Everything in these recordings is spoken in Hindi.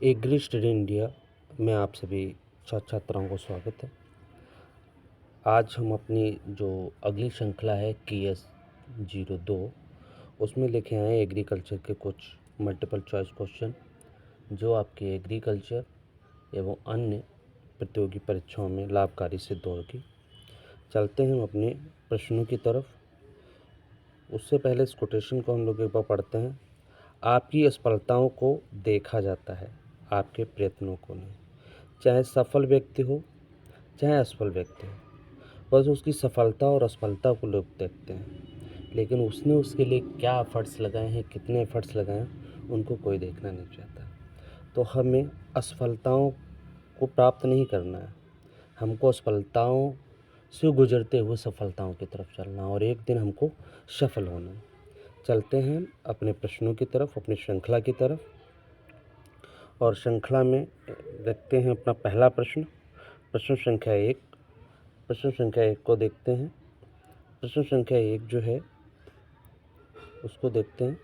एग्री स्टडी इंडिया में आप सभी छात्र छात्राओं को स्वागत है। आज हम अपनी जो अगली श्रृंखला है KS02 उसमें लेके आए हैं एग्रीकल्चर के कुछ मल्टीपल चॉइस क्वेश्चन जो आपके एग्रीकल्चर एवं अन्य प्रतियोगी परीक्षाओं में लाभकारी सिद्ध होगी। चलते हैं हम अपने प्रश्नों की तरफ। उससे पहले इस कोटेशन को हम लोग एक बार पढ़ते हैं। आपकी असफलताओं को देखा जाता है, आपके प्रयत्नों को नहीं। चाहे सफल व्यक्ति हो चाहे असफल व्यक्ति हो, बस उसकी सफलता और असफलता को लोग देखते हैं, लेकिन उसने उसके लिए क्या एफर्ट्स लगाए हैं, कितने एफर्ट्स लगाए हैं, उनको कोई देखना नहीं चाहता। तो हमें असफलताओं को प्राप्त नहीं करना है, हमको असफलताओं से गुजरते हुए सफलताओं की तरफ चलना और एक दिन हमको सफल होना है। चलते हैं अपने प्रश्नों की तरफ, अपनी श्रृंखला की तरफ। और श्रृंखला में देखते हैं अपना पहला प्रश्न, प्रश्न संख्या 1। प्रश्न संख्या 1 को देखते हैं। प्रश्न संख्या 1 जो है उसको देखते हैं।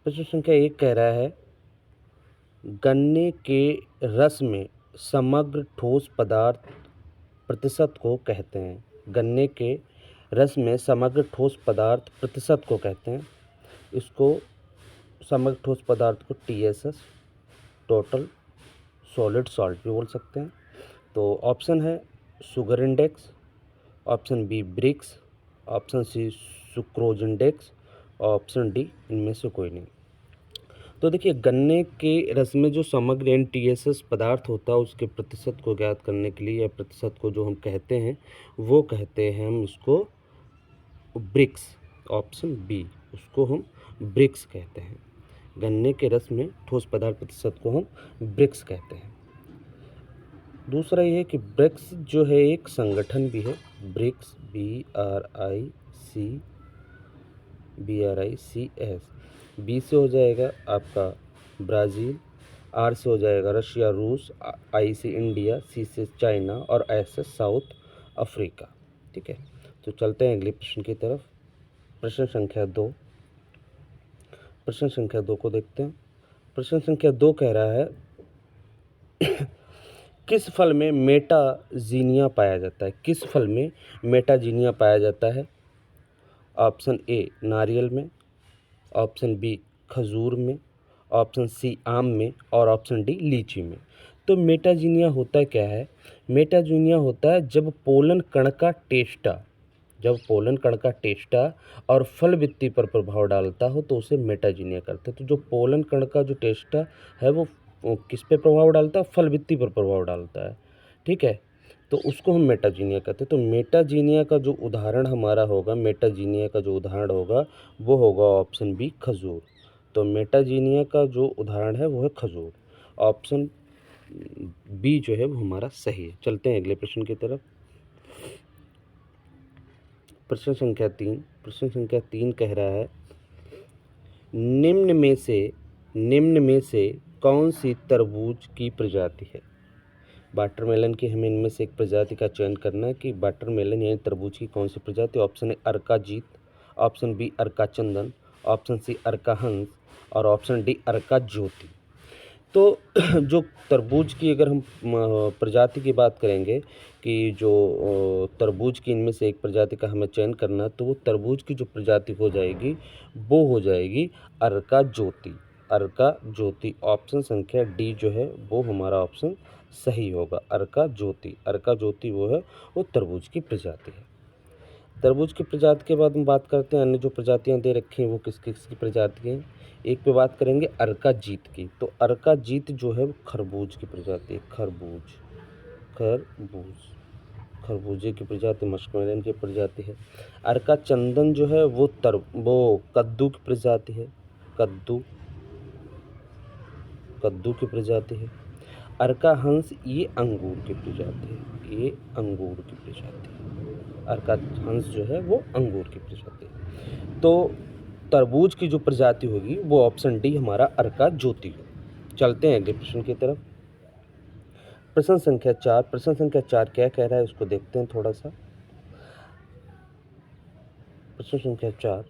प्रश्न संख्या 1 कह रहा है, गन्ने के रस में समग्र ठोस पदार्थ प्रतिशत को कहते हैं। गन्ने के रस में समग्र ठोस पदार्थ प्रतिशत को कहते हैं। इसको समग्र ठोस पदार्थ को TSS, टोटल सॉलिड सॉल्ट भी बोल सकते हैं। तो ऑप्शन है sugar index, option B brix, option C sucrose index, option D इनमें से कोई नहीं। तो देखिए, गन्ने के रस में जो समग्र NTSS पदार्थ होता है उसके प्रतिशत को ज्ञात करने के लिए, या प्रतिशत को जो हम कहते हैं वो कहते हैं हम इसको ब्रिक्स। ऑप्शन बी, उसको हम ब्रिक्स कहते हैं। गन्ने के रस में ठोस पदार्थ प्रतिशत को हम ब्रिक्स कहते हैं। दूसरा ये है कि ब्रिक्स जो है एक संगठन भी है। BRICS BRICS। बी से हो जाएगा आपका ब्राज़ील, आर से हो जाएगा रशिया रूस, आई से इंडिया, सी से चाइना और एस से साउथ अफ्रीका। ठीक है, तो चलते हैं अगले प्रश्न की तरफ। प्रश्न संख्या 2। प्रश्न संख्या 2 को देखते हैं। प्रश्न संख्या 2 कह रहा है, किस फल में मेटाजीनिया पाया जाता है? किस फल में मेटाजीनिया पाया जाता है? ऑप्शन ए नारियल में, ऑप्शन बी खजूर में, ऑप्शन सी आम में और ऑप्शन डी लीची में। तो मेटाजीनिया होता क्या है? मेटाजीनिया होता है जब पोलन कण का टेस्टा और फल वित्ती पर प्रभाव डालता हो तो उसे मेटाजीनिया करते हैं। तो जो पोलन कण का जो टेस्टा है वो किस पे प्रभाव डालता है? फल वित्ती पर प्रभाव डालता है। ठीक है, तो उसको हम मेटाजीनिया कहते हैं। तो मेटाजीनिया का जो उदाहरण हमारा होगा, मेटाजीनिया का जो उदाहरण होगा वो होगा ऑप्शन बी खजूर। तो मेटाजीनिया का जो उदाहरण है वो है खजूर। ऑप्शन बी जो है वो हमारा सही है। चलते हैं अगले प्रश्न की तरफ। प्रश्न संख्या 3। प्रश्न संख्या 3 कह रहा है, निम्न में से कौन सी तरबूज की प्रजाति है? वाटरमेलन की हमें इनमें से एक प्रजाति का चयन करना है कि वाटरमेलन यानी तरबूज की कौन सी प्रजाति। Option A Arka Jeet, option B Arka Chandan, option C Arka Hans और ऑप्शन डी अर्का ज्योति। तो जो तरबूज की अगर हम प्रजाति की बात करेंगे कि जो तरबूज की इनमें से एक प्रजाति का हमें चयन करना, तो वो तरबूज की जो प्रजाति हो जाएगी वो हो जाएगी अर्का ज्योति। अर्का ज्योति, ऑप्शन संख्या डी जो है वो हमारा ऑप्शन सही होगा। अर्का ज्योति, अर्का ज्योति वो है, वो तरबूज की प्रजाति है। तरबूज की प्रजाति के बाद हम बात करते हैं अन्य जो प्रजातियां दे रखी हैं वो किस किस की प्रजाति हैं। एक पे बात करेंगे अर्का जीत की। तो अर्का जीत जो है वो खरबूज की प्रजाति है। खरबूजे की प्रजाति, मस्कमेलन की प्रजाति है। अर्का चंदन जो है वो कद्दू की प्रजाति है। कद्दू की प्रजाति है। अर्का हंस ये अंगूर की प्रजाति है। अर्का हंस जो है वो अंगूर की प्रजाति है। तो तरबूज की जो प्रजाति होगी वो ऑप्शन डी हमारा अर्का ज्योति है। चलते हैं अगले प्रश्न की तरफ। प्रश्न संख्या 4। प्रश्न संख्या 4 क्या कह रहा है उसको देखते हैं थोड़ा सा। प्रश्न संख्या 4,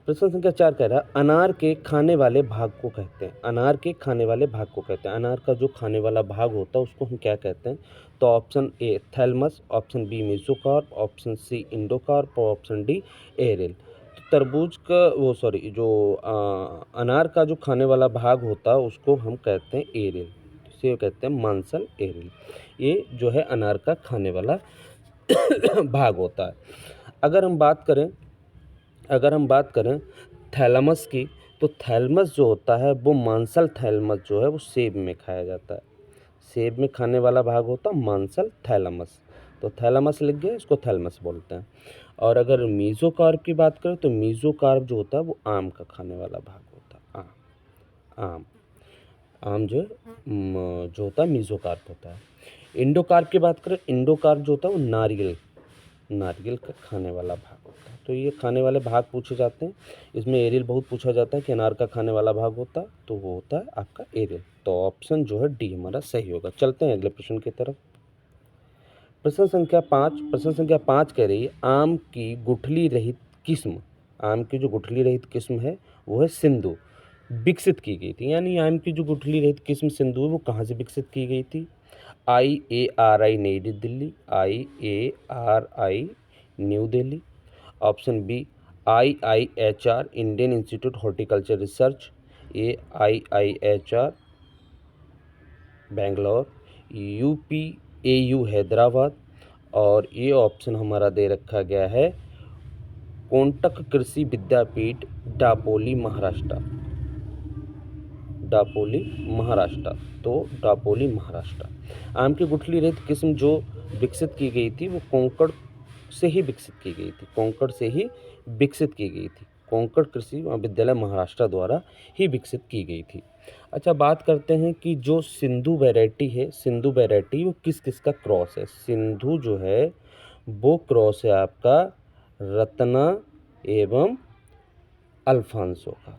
प्रश्न संख्या 4 कह रहा है अनार के खाने वाले भाग को कहते हैं। अनार के खाने वाले भाग को कहते हैं। अनार का जो खाने वाला भाग होता है उसको हम क्या कहते हैं? तो option A thalamus, option B mesocarp, option C endocarp और ऑप्शन डी एरिल। तो तरबूज का वो सॉरी जो अनार का जो खाने वाला भाग होता है उसको हम कहते हैं एरिल, इसे कहते हैं मांसल एरिल। ये जो है अनार का खाने वाला भाग होता है। अगर हम बात करें थैलमस की, तो थैलमस जो होता है वो मांसल थैलमस जो है वो सेब में खाया जाता है। सेब में खाने वाला भाग होता है मांसल थैलमस, तो थैलमस लिख गए, इसको थैलमस बोलते हैं। और अगर मीज़ोकार्प की बात करें तो मीज़ोकार्प जो होता है वो आम का खाने वाला भाग होता है। आम आम जो जो होता है मीज़ोकार्प होता है। इंडोकार्प की बात करें, इंडोकार्प जो होता है वो नारियल का खाने वाला भाग होता है। तो ये खाने वाले भाग पूछे जाते हैं। इसमें एरियल बहुत पूछा जाता है कि अनार का खाने वाला भाग होता है, तो वो होता है आपका एरियल। तो ऑप्शन जो है डी हमारा सही होगा। चलते हैं अगले प्रश्न की तरफ। प्रश्न संख्या 5 कह रही है आम की गुठली रहित किस्म, आम की जो गुठली रहित किस्म है वो है सिंधु, विकसित की गई थी। यानी आम की जो गुठली रहित किस्म सिंधु है वो कहाँ से विकसित की गई थी? IARI नई Delhi, IARI new Delhi, option B IIHR Indian institute horticulture research, AIIHR Bangalore, UPAU Hyderabad, और ये ऑप्शन हमारा दे रखा गया है कोटक कृषि विद्यापीठ दापोली महाराष्ट्र। तो दापोली महाराष्ट्र। आम की गुठली रहित किस्म जो विकसित की गई थी वो कोंकण से ही विकसित की गई थी। कोंकण कृषि विद्यालय महाराष्ट्र द्वारा ही विकसित की गई थी। अच्छा, बात करते हैं कि जो सिंधु वैरायटी वो किस किस का क्रॉस है? सिंधु जो है वो क्रॉस है आपका रत्ना एवं अल्फांसो का,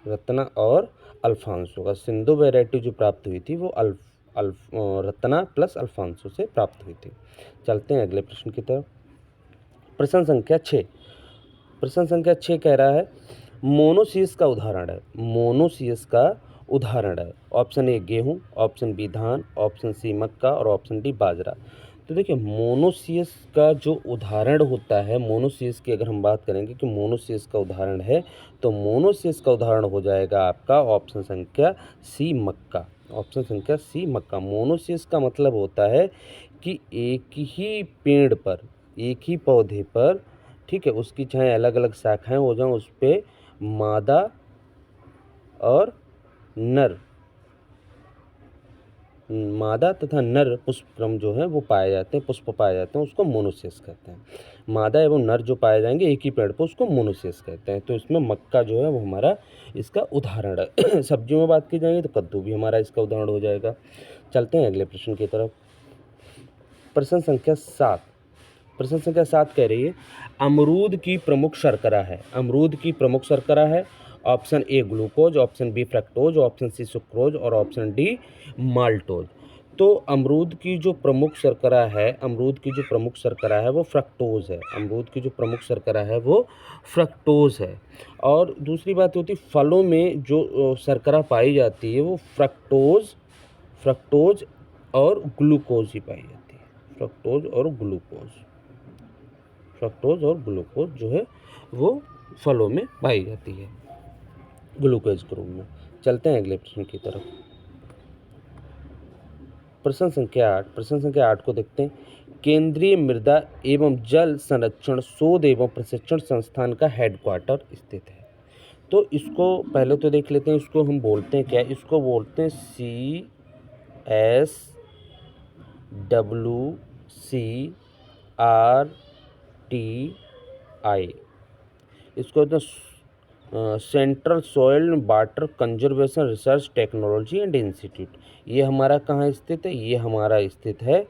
रत्ना और अल्फांसो का। सिंधु वैरायटी जो प्राप्त हुई थी वो रत्ना प्लस अल्फांसो से प्राप्त हुई थी। चलते हैं अगले प्रश्न की तरफ। प्रश्न संख्या 6 कह रहा है मोनोसियस का उदाहरण है। ऑप्शन ए गेहूं, ऑप्शन बी धान, ऑप्शन सी मक्का और ऑप्शन डी बाजरा। तो देखिए मोनोसियस का जो उदाहरण होता है, मोनोसियस की अगर हम बात करेंगे कि मोनोसियस का उदाहरण है, तो मोनोसियस का उदाहरण हो जाएगा आपका ऑप्शन संख्या सी मक्का। मोनोसियस का मतलब होता है कि एक ही पेड़ पर, एक ही पौधे पर, ठीक है, उसकी चाहे अलग अलग शाखाएं हो जाएं, उस पर मादा तथा नर पुष्पक्रम जो है वो पाए जाते हैं, पुष्प पाए जाते हैं, उसको मोनोसियस कहते हैं। मादा एवं नर जो पाए जाएंगे एक ही पेड़ पर उसको मोनोसियस कहते हैं। तो इसमें मक्का जो है वो हमारा इसका उदाहरण है। सब्जियों में बात की जाएगी तो कद्दू भी हमारा इसका उदाहरण हो जाएगा। चलते हैं अगले प्रश्न की तरफ। प्रश्न संख्या 7 कह रही है अमरूद की प्रमुख शर्करा है। Option A glucose, option B fructose, option C sucrose और ऑप्शन डी माल्टोज। तो अमरूद की जो प्रमुख शर्करा है वो फ्रक्टोज है। और दूसरी बात होती है फलों में जो शर्करा पाई जाती है वो फ्रक्टोज और ग्लूकोज ही पाई जाती है। फ्रक्टोज और ग्लूकोज जो है वो फलों में पाई जाती है, ग्लूकोज के रूप में। चलते हैं अगले प्रश्न की तरफ। प्रश्न संख्या 8 को देखते हैं। केंद्रीय मृदा एवं जल संरक्षण शोध एवं प्रशिक्षण संस्थान का हेडक्वार्टर स्थित है। तो इसको पहले तो देख लेते हैं, इसको हम बोलते हैं क्या? इसको बोलते हैं CSWCRTI। इसको बोलते हैं central soil water conservation research technology and institute. ये हमारा कहाँ स्थित है? ये हमारा स्थित है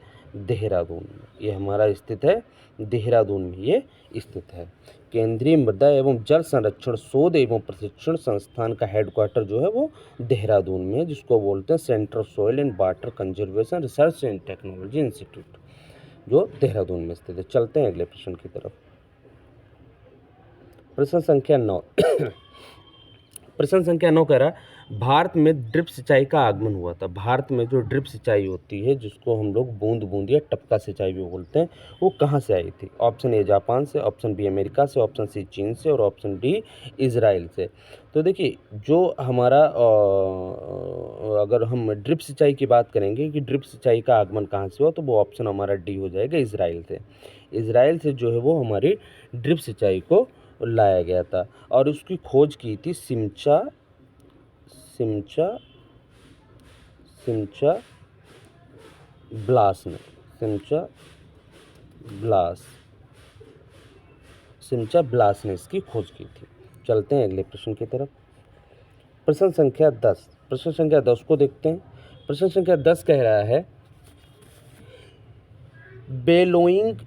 देहरादून में। ये स्थित है। केंद्रीय मृदा एवं जल संरक्षण शोध एवं प्रशिक्षण संस्थान का हेडक्वार्टर जो है वो देहरादून में है, जिसको बोलते हैं central soil and water conservation research and technology institute, जो देहरादून में स्थित है। चलते हैं अगले प्रश्न की तरफ। प्रश्न संख्या 9 प्रश्न संख्या 9 कह रहा है भारत में ड्रिप सिंचाई का आगमन हुआ था। भारत में जो ड्रिप सिंचाई होती है, जिसको हम लोग बूंद बूंद या टपका सिंचाई भी बोलते हैं, वो कहाँ से आई थी? ऑप्शन ए जापान से, ऑप्शन बी अमेरिका से, ऑप्शन सी चीन से और ऑप्शन डी इजराइल से। तो देखिए, जो हमारा अगर हम ड्रिप सिंचाई की बात करेंगे कि ड्रिप सिंचाई का आगमन कहाँ से हुआ, तो वो ऑप्शन हमारा डी हो जाएगा, इजराइल से। इजराइल से जो है वो हमारी ड्रिप सिंचाई को लाया गया था और उसकी खोज की थी सिमचा ब्लास ने। सिमचा ब्लास ने इसकी खोज की थी। चलते हैं अगले प्रश्न की तरफ। प्रश्न संख्या 10 को देखते हैं। प्रश्न संख्या 10 कह रहा है बेलोइंग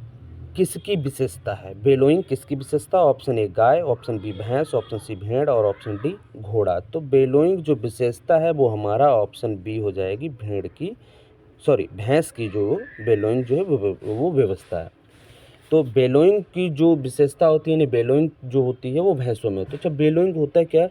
किसकी विशेषता है? बेलोइंग किसकी विशेषता? ऑप्शन ए गाय, ऑप्शन बी भैंस, ऑप्शन सी भेड़ और ऑप्शन डी घोड़ा। तो बेलोइंग जो विशेषता है वो हमारा ऑप्शन बी हो जाएगी, भैंस की जो बेलोइंग जो है वो व्यवस्था है। तो बेलोइंग की जो विशेषता होती है, बेलोइंग जो होती है वो भैंसों में होती है। अच्छा, बेलोइंग होता है क्या?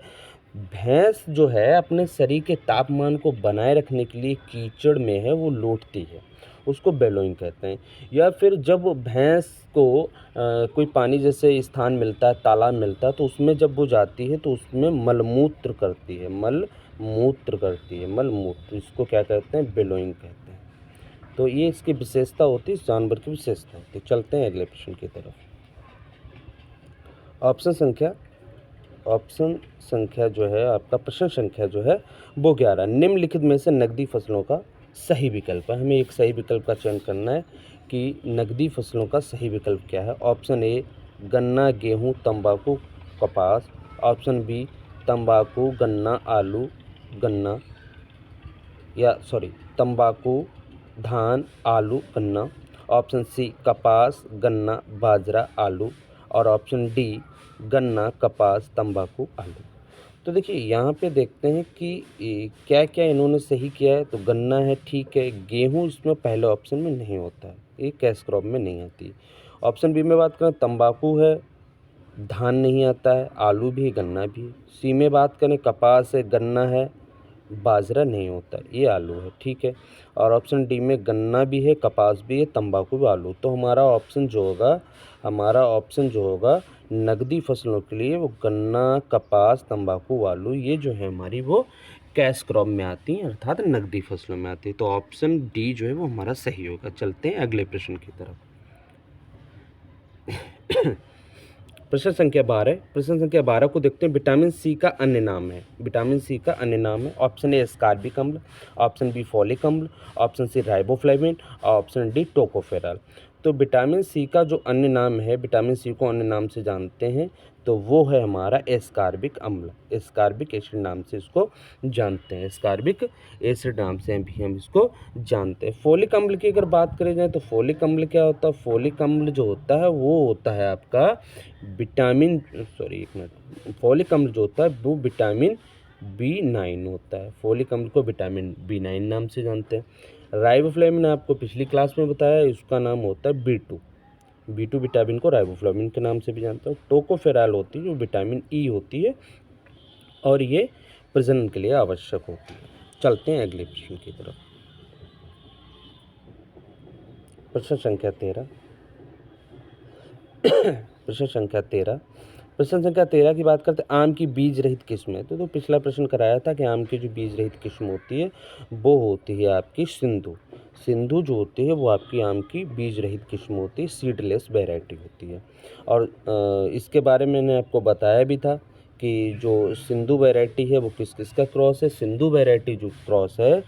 भैंस जो है अपने शरीर के तापमान को बनाए रखने के लिए कीचड़ में है वो लोटती है, उसको बेलोइंग कहते हैं। या फिर जब भैंस को कोई पानी जैसे स्थान मिलता है, तालाब मिलता है, तो उसमें जब वो जाती है तो उसमें मलमूत्र करती है, मलमूत्र, इसको क्या कहते हैं? बेलोइंग कहते हैं। तो ये इसकी विशेषता होती है, इस जानवर की विशेषता होती है। चलते हैं अगले प्रश्न की तरफ। ऑप्शन संख्या जो है आपका, प्रश्न संख्या जो है वो 11। निम्नलिखित में से नकदी फसलों का सही विकल्प है। हमें एक सही विकल्प का चयन करना है कि नकदी फसलों का सही विकल्प क्या है। ऑप्शन ए गन्ना, गेहूँ, तंबाकू, कपास। ऑप्शन बी तंबाकू, गन्ना, आलू, तंबाकू, धान, आलू, गन्ना। ऑप्शन सी कपास, गन्ना, बाजरा, आलू और ऑप्शन डी गन्ना, कपास, तंबाकू, आलू। तो देखिए, यहाँ पे देखते हैं कि क्या क्या इन्होंने सही किया है। तो गन्ना है, ठीक है। गेहूँ इसमें पहले ऑप्शन में नहीं होता है, ये कैश क्रॉप में नहीं आती। ऑप्शन बी में बात करें, तंबाकू है, धान नहीं आता है, आलू भी, गन्ना भी। सी में बात करें, कपास है, गन्ना है, बाजरा नहीं होता, ये आलू है, ठीक है। और ऑप्शन डी में गन्ना भी है, कपास भी है, तंबाकू भी, आलू। तो हमारा ऑप्शन जो होगा नकदी फसलों के लिए, वो गन्ना, कपास, तंबाकू, आलू, ये जो है हमारी वो कैश क्रॉप में आती हैं, अर्थात नकदी फसलों में आती है। तो ऑप्शन डी जो है वो हमारा सही होगा। चलते हैं अगले प्रश्न की तरफ। प्रश्न संख्या 12 को देखते हैं। विटामिन सी का अन्य नाम है। ऑप्शन ए एस्कॉर्बिक अम्ल, ऑप्शन बी फॉलिक अम्ल, option C riboflavin, option D tocopherol. तो विटामिन सी का जो अन्य नाम है, विटामिन सी को अन्य नाम से जानते हैं, तो वो है हमारा एस्कॉर्बिक अम्ल। एस्कॉर्बिक एसिड नाम से इसको जानते हैं, एस्कॉर्बिक एसिड नाम से भी हम इसको जानते हैं। फोलिक अम्ल की अगर बात करें जाए, तो फोलिक अम्ल क्या होता है? फोलिक अम्ल जो होता है वो होता है आपका फोलिक अम्ल जो होता है वो विटामिन B9 होता है। फोलिक अम्ल को विटामिन B9 नाम से जानते हैं। राइबोफ्लेविन आपको पिछली क्लास में बताया, इसका नाम होता है B2 विटामिन को राइबोफ्लेविन के नाम से भी जानते हैं। टोकोफेरॉल होती है जो विटामिन E होती है और ये प्रजनन के लिए आवश्यक होती है। चलते हैं अगले प्रश्न की तरफ। प्रश्न संख्या 13 की बात करते हैं। आम की बीज रहित किस्म है। तो पिछला प्रश्न कराया था कि आम की जो बीज रहित किस्म होती है वो होती है आपकी सिंधु जो होती है वो आपकी आम की बीज रहित किस्म होती है, सीडलेस वैरायटी होती है। और इसके बारे में मैंने आपको बताया भी था कि जो सिंधु वैरायटी है वो किस किस का क्रॉस है। सिंधु वैरायटी जो क्रॉस है,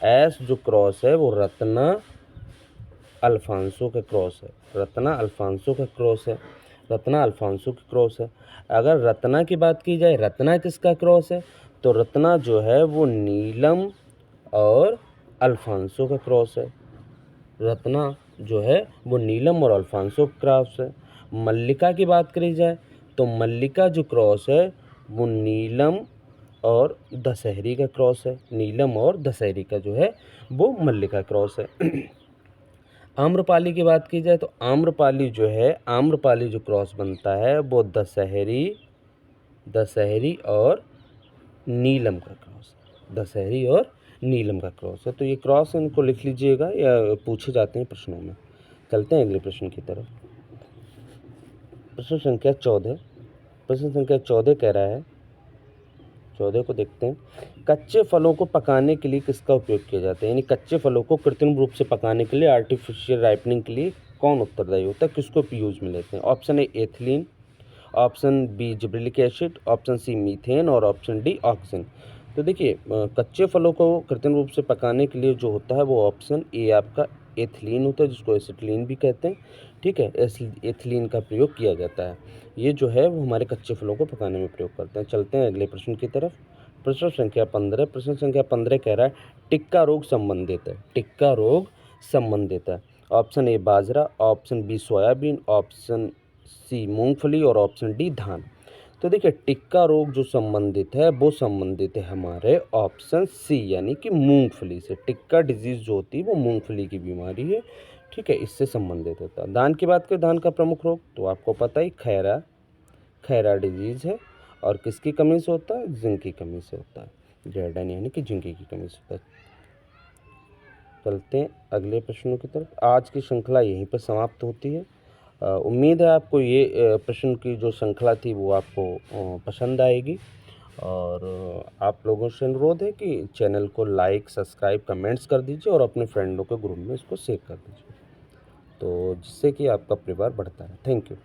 एस जो क्रॉस है वो रत्ना अल्फांसो का क्रॉस है। रत्ना अल्फांसो की क्रॉस है। अगर रत्ना की बात की जाए, रत्ना किसका क्रॉस है? तो रत्ना जो है वो नीलम और अल्फांसो का क्रॉस है। रत्ना जो है वो नीलम और अल्फांसो का क्रॉस है। मल्लिका की बात करी जाए, तो मल्लिका जो क्रॉस है वो नीलम और दशहरी का क्रॉस है। नीलम और दशहरी का जो है वो मल्लिका क्रॉस है। आम्रपाली की बात की जाए तो आम्रपाली जो है, आम्रपाली जो क्रॉस बनता है वो दशहरी और नीलम का क्रॉस है। दशहरी और नीलम का क्रॉस है। तो ये क्रॉस इनको लिख लीजिएगा या पूछे जाते हैं प्रश्नों में। चलते हैं अगले प्रश्न की तरफ। प्रश्न संख्या 14 कह रहा है, 14 को देखते हैं। कच्चे फलों को पकाने के लिए किसका उपयोग किया जाता है? यानी कच्चे फलों को कृत्रिम रूप से पकाने के लिए, आर्टिफिशियल राइपनिंग के लिए कौन उत्तरदायी होता है? किसको यूज में लेते हैं? Option A ethylene, option B gibberellic acid, option C methane और ऑप्शन डी ऑक्सीजन। तो देखिए कच्चे फलों को कृत्रिम रूप से पकाने के लिए जो होता है वो ऑप्शन ए आपका एथिलीन होता है, जिसको एसिटिलीन भी कहते हैं। ठीक है, एथिलीन का प्रयोग किया जाता है। ये जो है वो हमारे कच्चे फलों को पकाने में प्रयोग करते हैं। चलते हैं अगले प्रश्न की तरफ। प्रश्न संख्या 15 कह रहा है टिक्का रोग संबंधित है। टिक्का रोग संबंधित है। ऑप्शन ए बाजरा, option B soybean, option C मूंगफली और ऑप्शन डी धान। तो देखिए टिक्का रोग जो संबंधित है वो संबंधित है हमारे ऑप्शन सी यानी कि मूंगफली से। टिक्का डिजीज जो होती है वो मूंगफली की बीमारी है। ठीक है, इससे संबंधित होता है। धान की बात करें, धान का प्रमुख रोग तो आपको पता ही खैरा डिजीज है। और किसकी कमी से होता है? जिंक की कमी से होता है। जर्डन यानी कि जिंक की कमी से होता है। चलते हैं अगले प्रश्नों की तरफ। आज की श्रृंखला यहीं पर समाप्त होती है। उम्मीद है आपको ये प्रश्न की जो श्रृंखला थी वो आपको पसंद आएगी। और आप लोगों से अनुरोध है कि चैनल को लाइक, सब्सक्राइब, कमेंट्स कर दीजिए और अपने फ्रेंडों के ग्रुप में इसको शेयर कर दीजिए, तो जिससे कि आपका परिवार बढ़ता है। Thank you.